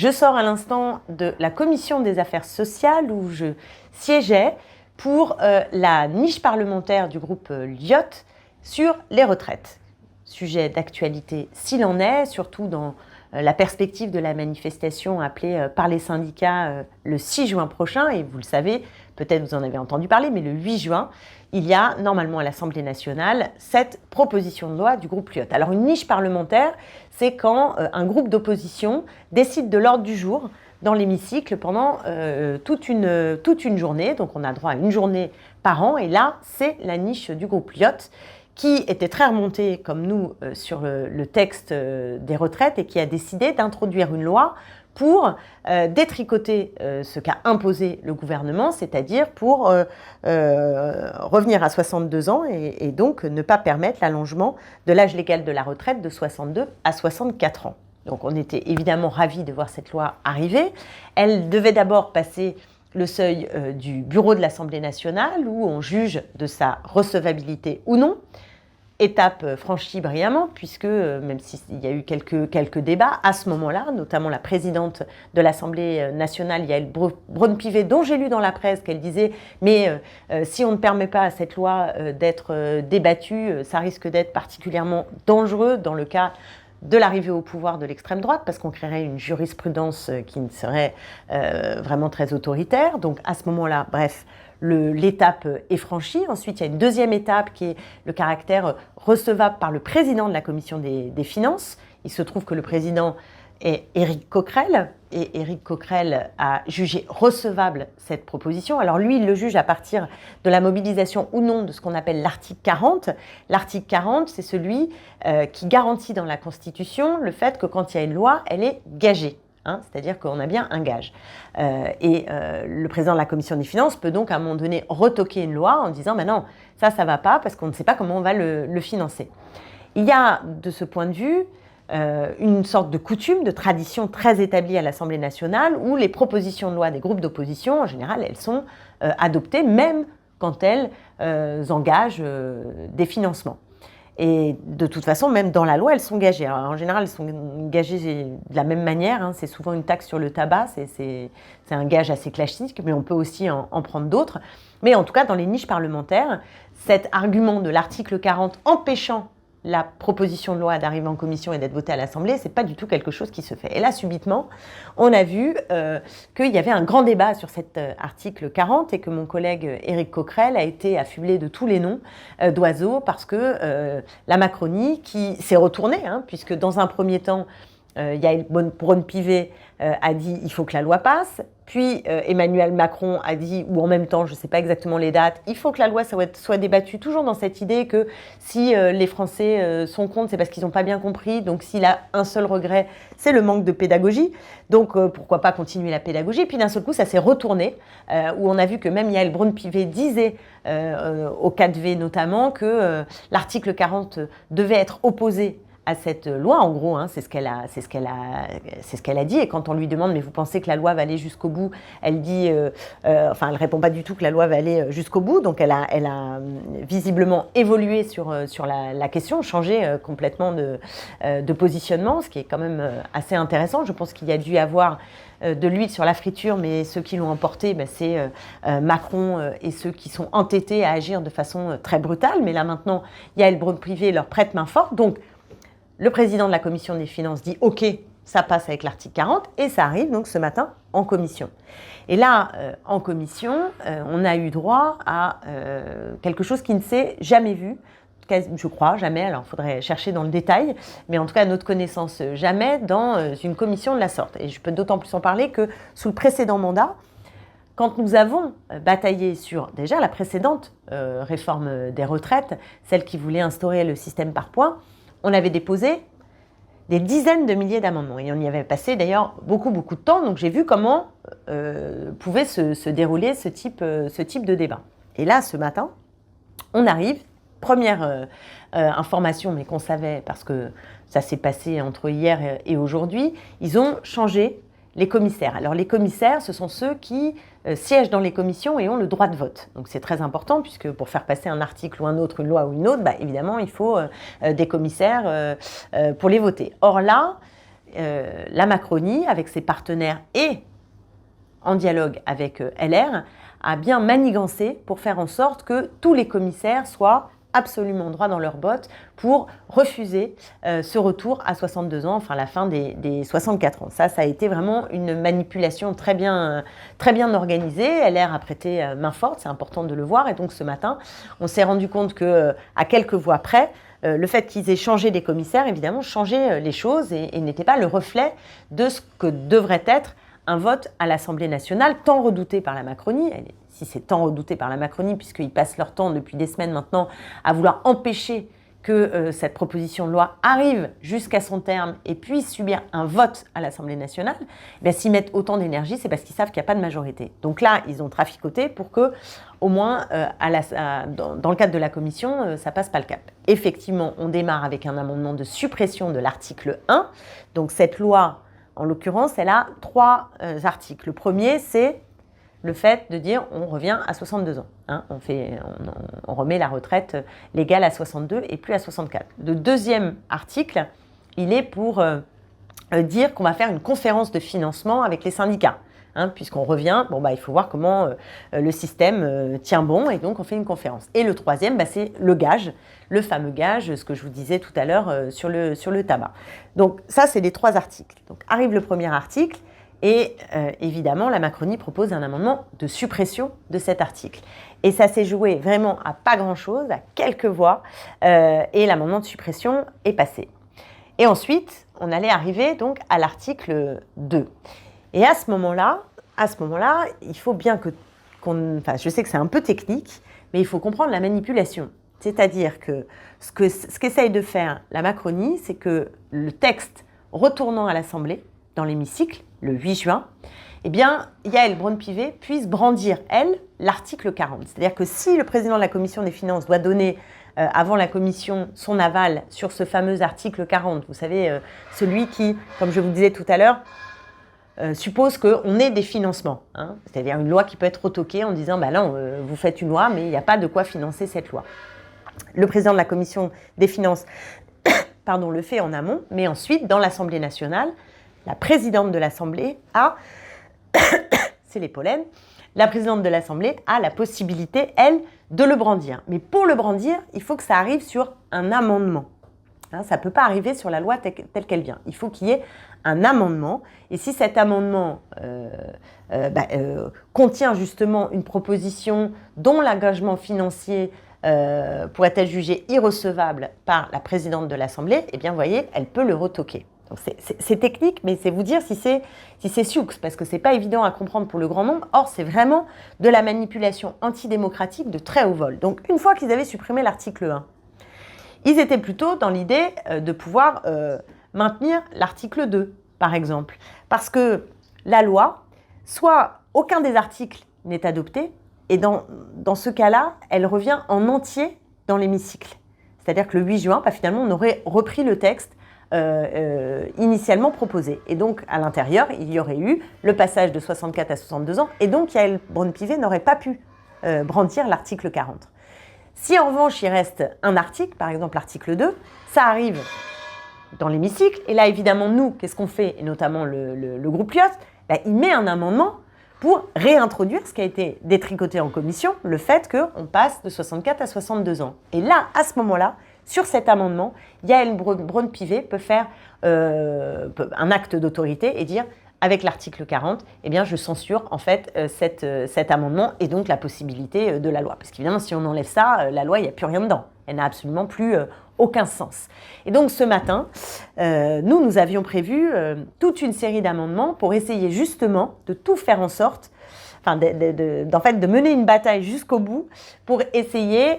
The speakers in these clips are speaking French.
Je sors à l'instant de la commission des affaires sociales où je siégeais pour la niche parlementaire du groupe Lyot sur les retraites. Sujet d'actualité s'il en est, surtout dans la perspective de la manifestation appelée par les syndicats le 6 juin prochain. Et vous le savez, peut-être vous en avez entendu parler, mais le 8 juin, il y a normalement à l'Assemblée nationale cette proposition de loi du groupe Lyot. Alors une niche parlementaire, c'est quand un groupe d'opposition décide de l'ordre du jour dans l'hémicycle pendant toute une journée. Donc on a droit à une journée par an. Et là, c'est la niche du groupe Lyot qui était très remontée, comme nous, sur le texte des retraites et qui a décidé d'introduire une loi pour détricoter ce qu'a imposé le gouvernement, c'est-à-dire pour revenir à 62 ans et donc ne pas permettre l'allongement de l'âge légal de la retraite de 62 à 64 ans. Donc on était évidemment ravis de voir cette loi arriver. Elle devait d'abord passer le seuil du bureau de l'Assemblée nationale où on juge de sa recevabilité ou non. Étape franchie brillamment, puisque même s'il y a eu quelques débats, à ce moment-là, notamment la présidente de l'Assemblée nationale, Yaël Braun-Pivet, dont j'ai lu dans la presse qu'elle disait « mais si on ne permet pas à cette loi d'être débattue, ça risque d'être particulièrement dangereux dans le cas de l'arrivée au pouvoir de l'extrême droite, parce qu'on créerait une jurisprudence qui ne serait vraiment très autoritaire. » Donc à ce moment-là, bref, l'étape est franchie. Ensuite, il y a une deuxième étape qui est le caractère recevable par le président de la commission des finances. Il se trouve que le président est Éric Coquerel, et Éric Coquerel a jugé recevable cette proposition. Alors lui, il le juge à partir de la mobilisation ou non de ce qu'on appelle l'article 40. L'article 40, c'est celui qui garantit dans la Constitution le fait que quand il y a une loi, elle est gagée. C'est-à-dire qu'on a bien un gage. Le président de la commission des finances peut donc à un moment donné retoquer une loi en disant « non, ça ne va pas parce qu'on ne sait pas comment on va le financer ». Il y a de ce point de vue une sorte de coutume, de tradition très établie à l'Assemblée nationale où les propositions de loi des groupes d'opposition, en général, elles sont adoptées même quand elles engagent des financements. Et de toute façon, même dans la loi, elles sont gagées. Alors, en général, elles sont gagées de la même manière. C'est souvent une taxe sur le tabac. C'est un gage assez classique, mais on peut aussi en prendre d'autres. Mais en tout cas, dans les niches parlementaires, cet argument de l'article 40 empêchant la proposition de loi d'arriver en commission et d'être votée à l'Assemblée, c'est pas du tout quelque chose qui se fait. Et là, subitement, on a vu qu'il y avait un grand débat sur cet article 40 et que mon collègue Éric Coquerel a été affublé de tous les noms d'oiseaux parce que la Macronie qui s'est retournée, puisque dans un premier temps, Yaël Braun-Pivet a dit « il faut que la loi passe ». Puis Emmanuel Macron a dit, ou en même temps, je ne sais pas exactement les dates, il faut que la loi soit débattue, toujours dans cette idée que si les Français sont contre, c'est parce qu'ils n'ont pas bien compris. Donc s'il a un seul regret, c'est le manque de pédagogie. Donc pourquoi pas continuer la pédagogie. Puis d'un seul coup, ça s'est retourné, où on a vu que même Yaël Braun-Pivet disait, au 4V notamment, que l'article 40 devait être opposé à cette loi, en gros, c'est ce qu'elle a dit. Et quand on lui demande, mais vous pensez que la loi va aller jusqu'au bout, elle dit, elle répond pas du tout que la loi va aller jusqu'au bout. Donc elle a visiblement évolué sur la question, changé complètement de positionnement, ce qui est quand même assez intéressant. Je pense qu'il y a dû y avoir de l'huile sur la friture, mais ceux qui l'ont emporté, c'est Macron et ceux qui sont entêtés à agir de façon très brutale. Mais là maintenant, Yaël Braun-Pivet leur prête main forte. Donc le président de la commission des finances dit « OK, ça passe avec l'article 40 » et ça arrive donc ce matin en commission. Et là, en commission, on a eu droit à quelque chose qui ne s'est jamais vu, je crois, jamais, alors il faudrait chercher dans le détail, mais en tout cas à notre connaissance, jamais dans une commission de la sorte. Et je peux d'autant plus en parler que sous le précédent mandat, quand nous avons bataillé sur déjà la précédente réforme des retraites, celle qui voulait instaurer le système par points, on avait déposé des dizaines de milliers d'amendements. Et on y avait passé d'ailleurs beaucoup de temps. Donc j'ai vu comment pouvait se dérouler ce type de débat. Et là, ce matin, on arrive, première information, mais qu'on savait parce que ça s'est passé entre hier et aujourd'hui, ils ont changé les commissaires. Alors les commissaires, ce sont ceux qui siègent dans les commissions et ont le droit de vote. Donc c'est très important puisque pour faire passer un article ou un autre, une loi ou une autre, évidemment il faut des commissaires pour les voter. Or là, la Macronie, avec ses partenaires et en dialogue avec LR, a bien manigancé pour faire en sorte que tous les commissaires soient absolument droits dans leurs bottes pour refuser ce retour à 62 ans, enfin la fin des 64 ans. Ça a été vraiment une manipulation très bien organisée. LR a prêté main forte, c'est important de le voir. Et donc ce matin, on s'est rendu compte qu'à quelques voix près, le fait qu'ils aient changé des commissaires, évidemment, changeait les choses et n'était pas le reflet de ce que devrait être un vote à l'Assemblée nationale, tant redouté par la Macronie. Si c'est tant redouté par la Macronie, puisqu'ils passent leur temps depuis des semaines maintenant à vouloir empêcher que cette proposition de loi arrive jusqu'à son terme et puisse subir un vote à l'Assemblée nationale, s'ils mettent autant d'énergie, c'est parce qu'ils savent qu'il n'y a pas de majorité. Donc là, ils ont traficoté pour que, au moins, dans le cadre de la commission, ça passe pas le cap. Effectivement, on démarre avec un amendement de suppression de l'article 1. Donc cette loi, en l'occurrence, elle a 3 articles. Le premier, c'est le fait de dire on revient à 62 ans. On remet la retraite légale à 62 et plus à 64. Le deuxième article, il est pour dire qu'on va faire une conférence de financement avec les syndicats. Puisqu'on revient, il faut voir comment le système tient bon et donc on fait une conférence. Et le troisième, c'est le gage, le fameux gage, ce que je vous disais tout à l'heure sur le tabac. Donc ça, c'est les 3 articles. Donc arrive le premier article et évidemment, la Macronie propose un amendement de suppression de cet article. Et ça s'est joué vraiment à pas grand-chose, à quelques voix, et l'amendement de suppression est passé. Et ensuite, on allait arriver donc à l'article 2. Et à ce moment-là, il faut bien je sais que c'est un peu technique, mais il faut comprendre la manipulation. C'est-à-dire que ce qu'essaye de faire la Macronie, c'est que le texte retournant à l'Assemblée, dans l'hémicycle, le 8 juin, Yaël Braun-Pivet puisse brandir, elle, l'article 40. C'est-à-dire que si le président de la Commission des Finances doit donner avant la Commission son aval sur ce fameux article 40, vous savez, celui qui, comme je vous disais tout à l'heure, suppose qu'on ait des financements. C'est-à-dire une loi qui peut être retoquée en disant non, vous faites une loi, mais il n'y a pas de quoi financer cette loi. Le président de la Commission des Finances le fait en amont, mais ensuite, dans l'Assemblée nationale, la présidente de l'Assemblée a, c'est les pollens, la présidente de l'Assemblée a la possibilité, elle, de le brandir. Mais pour le brandir, il faut que ça arrive sur un amendement. Ça ne peut pas arriver sur la loi telle qu'elle vient. Il faut qu'il y ait un amendement. Et si cet amendement contient justement une proposition dont l'engagement financier pourrait être jugé irrecevable par la présidente de l'Assemblée, vous voyez, elle peut le retoquer. Donc c'est technique, mais c'est vous dire si c'est sioux, parce que ce n'est pas évident à comprendre pour le grand nombre. Or, c'est vraiment de la manipulation antidémocratique de très haut vol. Donc, une fois qu'ils avaient supprimé l'article 1, ils étaient plutôt dans l'idée de pouvoir maintenir l'article 2, par exemple. Parce que la loi, soit aucun des articles n'est adopté, et dans ce cas-là, elle revient en entier dans l'hémicycle. C'est-à-dire que le 8 juin, finalement, on aurait repris le texte initialement proposé. Et donc, à l'intérieur, il y aurait eu le passage de 64 à 62 ans, et donc Yaël Braun-Pivet n'aurait pas pu brandir l'article 40. Si en revanche, il reste un article, par exemple l'article 2, ça arrive dans l'hémicycle, et là, évidemment, nous, qu'est-ce qu'on fait, et notamment le groupe Lyotte, il met un amendement pour réintroduire ce qui a été détricoté en commission, le fait qu'on passe de 64 à 62 ans. Et là, à ce moment-là, sur cet amendement, Yaël Braun-Pivet peut faire un acte d'autorité et dire, avec l'article 40, je censure en fait cet amendement et donc la possibilité de la loi. Parce qu'évidemment, si on enlève ça, la loi, il n'y a plus rien dedans. Elle n'a absolument plus aucun sens. Et donc ce matin, nous avions prévu toute une série d'amendements pour essayer justement de tout faire en sorte, de mener une bataille jusqu'au bout pour essayer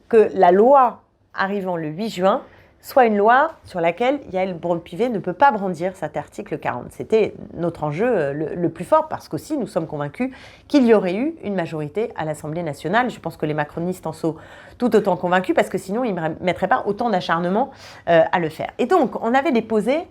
que la loi arrivant le 8 juin soit une loi sur laquelle Yaël Braun-Pivet ne peut pas brandir cet article 40. C'était notre enjeu le plus fort parce qu'aussi nous sommes convaincus qu'il y aurait eu une majorité à l'Assemblée nationale. Je pense que les macronistes en sont tout autant convaincus parce que sinon ils ne mettraient pas autant d'acharnement à le faire. Et donc on avait déposé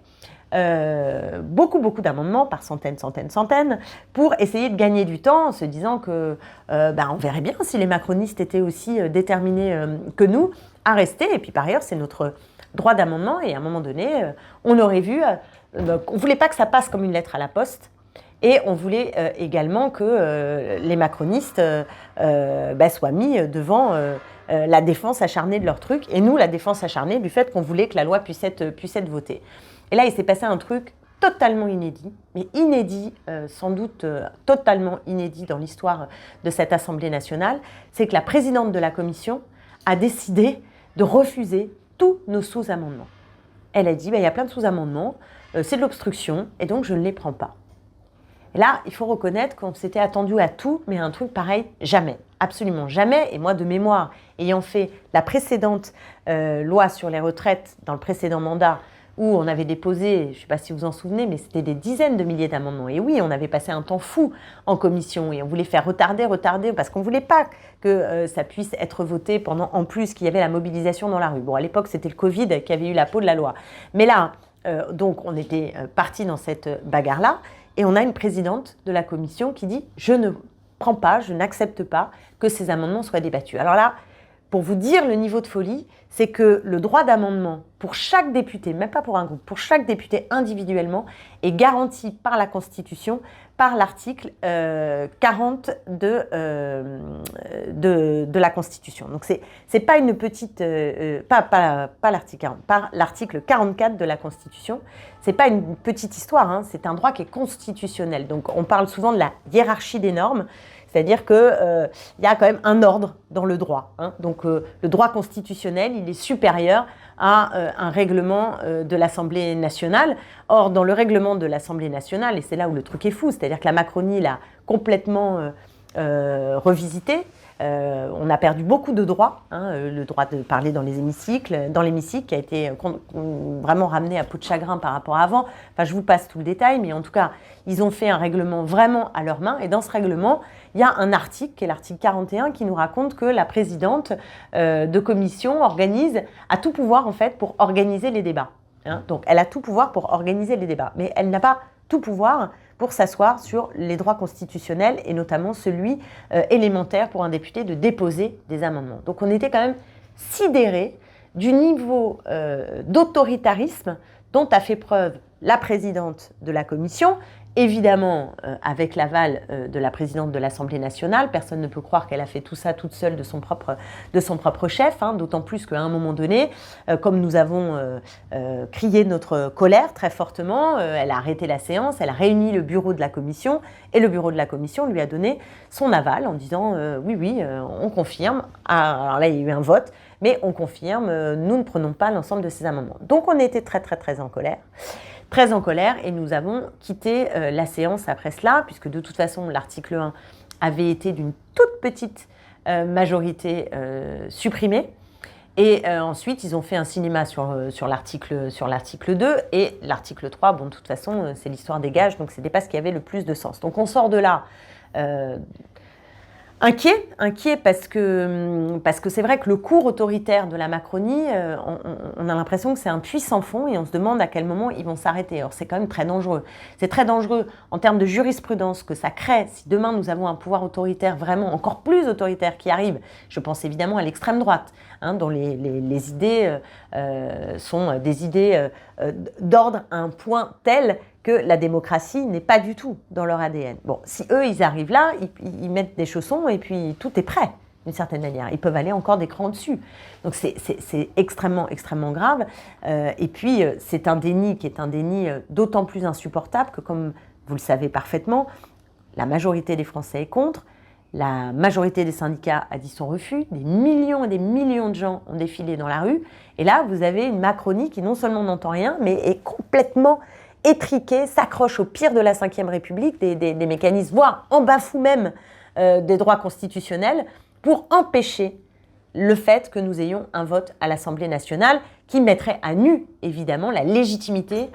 beaucoup d'amendements par centaines pour essayer de gagner du temps en se disant que on verrait bien si les macronistes étaient aussi déterminés que nous à rester. Et puis par ailleurs, c'est notre droit d'amendement et à un moment donné, on aurait vu on ne voulait pas que ça passe comme une lettre à la poste. Et on voulait également que les macronistes soient mis devant la défense acharnée de leur truc. Et nous, la défense acharnée du fait qu'on voulait que la loi puisse être votée. Et là, il s'est passé un truc totalement inédit, mais inédit, sans doute totalement inédit dans l'histoire de cette Assemblée nationale, c'est que la présidente de la commission a décidé de refuser tous nos sous-amendements. Elle a dit, il y a plein de sous-amendements, c'est de l'obstruction, et donc je ne les prends pas. Et là, il faut reconnaître qu'on s'était attendu à tout, mais un truc pareil, jamais, absolument jamais. Et moi, de mémoire, ayant fait la précédente loi sur les retraites dans le précédent mandat, où on avait déposé, je ne sais pas si vous en souvenez, mais c'était des dizaines de milliers d'amendements. Et oui, on avait passé un temps fou en commission et on voulait faire retarder, parce qu'on ne voulait pas que ça puisse être voté pendant, en plus, qu'il y avait la mobilisation dans la rue. Bon, à l'époque, c'était le Covid qui avait eu la peau de la loi. Mais là, donc, on était partis dans cette bagarre-là et on a une présidente de la commission qui dit « Je ne prends pas, je n'accepte pas que ces amendements soient débattus ». Alors là, pour vous dire le niveau de folie, c'est que le droit d'amendement pour chaque député, même pas pour un groupe, pour chaque député individuellement, est garanti par la Constitution, par l'article 40 de la Constitution. Donc c'est pas une petite, pas l'article 40, par l'article 44 de la Constitution. C'est pas une petite histoire, hein, c'est un droit qui est constitutionnel. Donc on parle souvent de la hiérarchie des normes. C'est-à-dire qu'il y a quand même un ordre dans le droit. Hein. Donc le droit constitutionnel, il est supérieur à un règlement de l'Assemblée nationale. Or, dans le règlement de l'Assemblée nationale, et c'est là où le truc est fou, c'est-à-dire que la Macronie l'a complètement revisité. On a perdu beaucoup de droits, hein, le droit de parler dans l'hémicycle qui a été vraiment ramené à peau de chagrin par rapport à avant. Enfin, je vous passe tout le détail, mais en tout cas, ils ont fait un règlement vraiment à leur main. Et dans ce règlement, il y a un article, qui est l'article 41, qui nous raconte que la présidente de commission a tout pouvoir en fait pour organiser les débats. Hein. Donc, elle a tout pouvoir pour organiser les débats, mais elle n'a pas tout pouvoir pour s'asseoir sur les droits constitutionnels et notamment celui élémentaire pour un député de déposer des amendements. Donc on était quand même sidérés du niveau d'autoritarisme dont a fait preuve la présidente de la commission, évidemment avec l'aval de la présidente de l'Assemblée nationale. Personne ne peut croire qu'elle a fait tout ça toute seule de son propre chef, hein, d'autant plus qu'à un moment donné, comme nous avons crié notre colère très fortement, elle a arrêté la séance, elle a réuni le bureau de la commission et le bureau de la commission lui a donné son aval en disant oui, on confirme. Alors là, il y a eu un vote, mais on confirme, nous ne prenons pas l'ensemble de ces amendements. Donc on était très en colère. Très en colère et nous avons quitté la séance après cela, puisque de toute façon l'article 1 avait été d'une toute petite majorité supprimé. Et ensuite, ils ont fait un cinéma sur l'article 2 et l'article 3, bon, de toute façon, c'est l'histoire des gages, donc ce n'était pas ce qui avait le plus de sens. Donc on sort de là inquiet parce que c'est vrai que le cours autoritaire de la Macronie, on a l'impression que c'est un puits sans fond et on se demande à quel moment ils vont s'arrêter. Alors c'est quand même très dangereux. C'est très dangereux en termes de jurisprudence que ça crée. Si demain nous avons un pouvoir autoritaire vraiment encore plus autoritaire qui arrive, je pense évidemment à l'extrême droite, hein, dont les idées sont des idées d'ordre à un point tel que la démocratie n'est pas du tout dans leur ADN. Bon, si eux, ils arrivent là, ils mettent des chaussons et puis tout est prêt, d'une certaine manière. Ils peuvent aller encore des crans au-dessus. Donc c'est extrêmement grave. Et puis, c'est un déni qui est un déni d'autant plus insupportable que, comme vous le savez parfaitement, la majorité des Français est contre. La majorité des syndicats a dit son refus. Des millions et des millions de gens ont défilé dans la rue. Et là, vous avez une Macronie qui non seulement n'entend rien, mais est complètement étriquée, s'accroche au pire de la Ve République, des mécanismes, voire en bafoue même des droits constitutionnels, pour empêcher le fait que nous ayons un vote à l'Assemblée nationale qui mettrait à nu, évidemment, la légitimité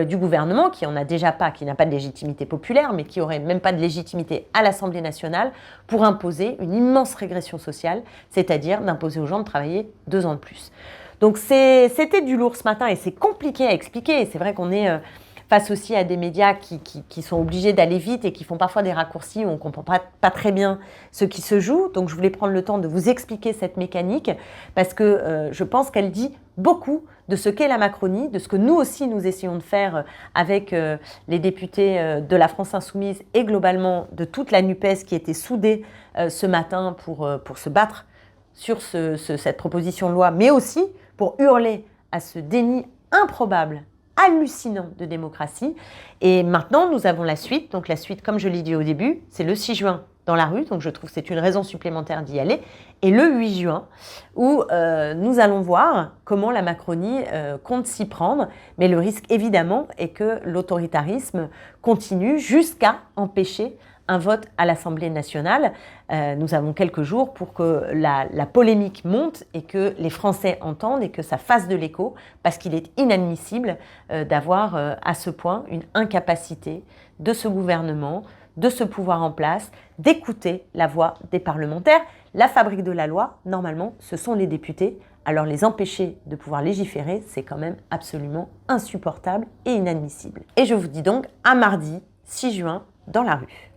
du gouvernement, qui en a déjà pas, qui n'a pas de légitimité populaire, mais qui aurait même pas de légitimité à l'Assemblée nationale pour imposer une immense régression sociale, c'est-à-dire d'imposer aux gens de travailler 2 ans de plus. Donc c'était du lourd ce matin et c'est compliqué à expliquer. Et c'est vrai qu'on est face aussi à des médias qui sont obligés d'aller vite et qui font parfois des raccourcis où on ne comprend pas très bien ce qui se joue. Donc je voulais prendre le temps de vous expliquer cette mécanique parce que je pense qu'elle dit beaucoup de ce qu'est la Macronie, de ce que nous aussi nous essayons de faire avec les députés de la France Insoumise et globalement de toute la NUPES qui était soudée ce matin pour se battre sur cette proposition de loi, mais aussi pour hurler à ce déni improbable, hallucinant de démocratie. Et maintenant, nous avons la suite. Donc la suite, comme je l'ai dit au début, c'est le 6 juin dans la rue. Donc je trouve que c'est une raison supplémentaire d'y aller. Et le 8 juin, où nous allons voir comment la Macronie compte s'y prendre. Mais le risque, évidemment, est que l'autoritarisme continue jusqu'à empêcher un vote à l'Assemblée nationale. Nous avons quelques jours pour que la polémique monte et que les Français entendent et que ça fasse de l'écho, parce qu'il est inadmissible d'avoir à ce point une incapacité de ce gouvernement, de ce pouvoir en place, d'écouter la voix des parlementaires. La fabrique de la loi, normalement, ce sont les députés. Alors les empêcher de pouvoir légiférer, c'est quand même absolument insupportable et inadmissible. Et je vous dis donc à mardi 6 juin dans la rue.